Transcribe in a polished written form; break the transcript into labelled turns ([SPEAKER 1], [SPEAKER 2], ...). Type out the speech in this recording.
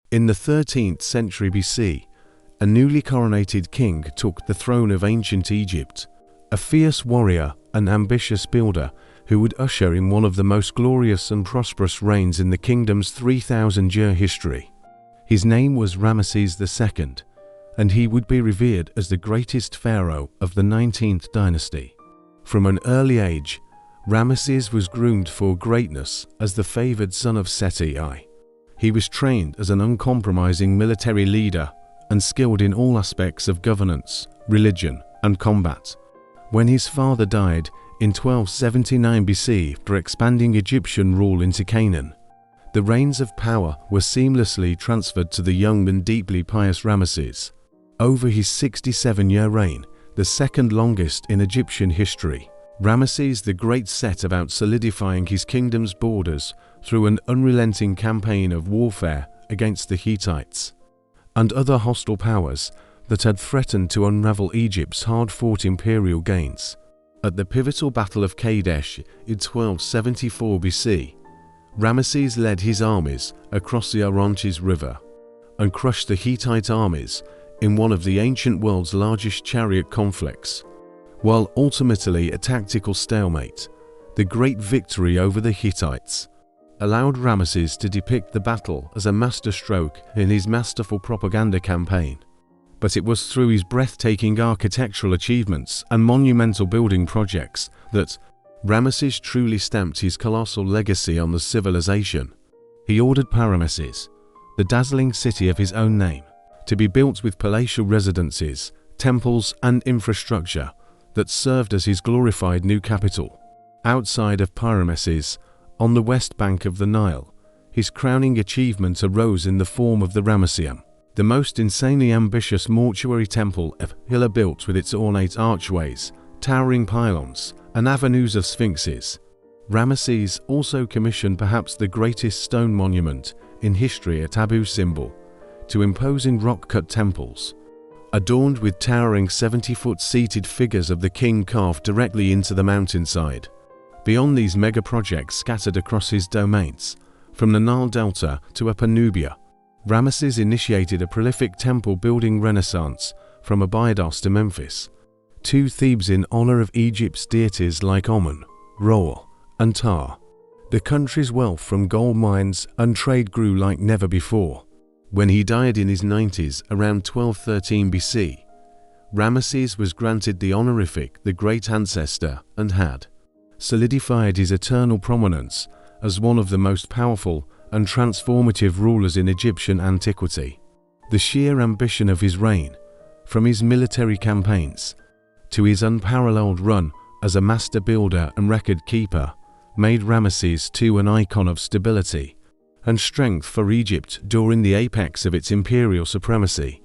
[SPEAKER 1] In the 13th century BC, a newly coronated king took the throne of ancient Egypt, a fierce warrior and ambitious builder who would usher in one of the most glorious and prosperous reigns in the kingdom's 3,000-year history. His name was Ramesses II, and he would be revered as the greatest pharaoh of the 19th dynasty. From an early age, Ramesses was groomed for greatness as the favored son of Seti I. He was trained as an uncompromising military leader and skilled in all aspects of governance, religion, and combat. When his father died in 1279 BC after expanding Egyptian rule into Canaan, the reins of power were seamlessly transferred to the young and deeply pious Ramesses. Over his 67-year reign, the second longest in Egyptian history, Ramesses the Great set about solidifying his kingdom's borders through an unrelenting campaign of warfare against the Hittites and other hostile powers that had threatened to unravel Egypt's hard-fought imperial gains. At the pivotal Battle of Kadesh in 1274 BC, Ramesses led his armies across the Orontes River and crushed the Hittite armies in one of the ancient world's largest chariot conflicts. While ultimately a tactical stalemate, the great victory over the Hittites allowed Ramesses to depict the battle as a masterstroke in his masterful propaganda campaign. But it was through his breathtaking architectural achievements and monumental building projects that Ramesses truly stamped his colossal legacy on the civilization. He ordered Paramesses, the dazzling city of his own name, to be built with palatial residences, temples, and infrastructure that served as his glorified new capital. Outside of Paramesses, on the west bank of the Nile, his crowning achievement arose in the form of the Ramesseum, the most insanely ambitious mortuary temple ever built, with its ornate archways, towering pylons, and avenues of sphinxes. Ramesses also commissioned perhaps the greatest stone monument in history at Abu Simbel, two imposing rock-cut temples, adorned with towering 70-foot seated figures of the king carved directly into the mountainside. Beyond these mega-projects scattered across his domains, from the Nile Delta to Upper Nubia, Ramesses initiated a prolific temple-building renaissance from Abydos to Memphis, two Thebes in honor of Egypt's deities like Amun, Ra, and Ptah. The country's wealth from gold mines and trade grew like never before. When he died in his 90s around 1213 BC, Ramesses was granted the honorific the Great Ancestor and had solidified his eternal prominence as one of the most powerful and transformative rulers in Egyptian antiquity. The sheer ambition of his reign, from his military campaigns to his unparalleled run as a master builder and record keeper, made Ramesses II an icon of stability and strength for Egypt during the apex of its imperial supremacy.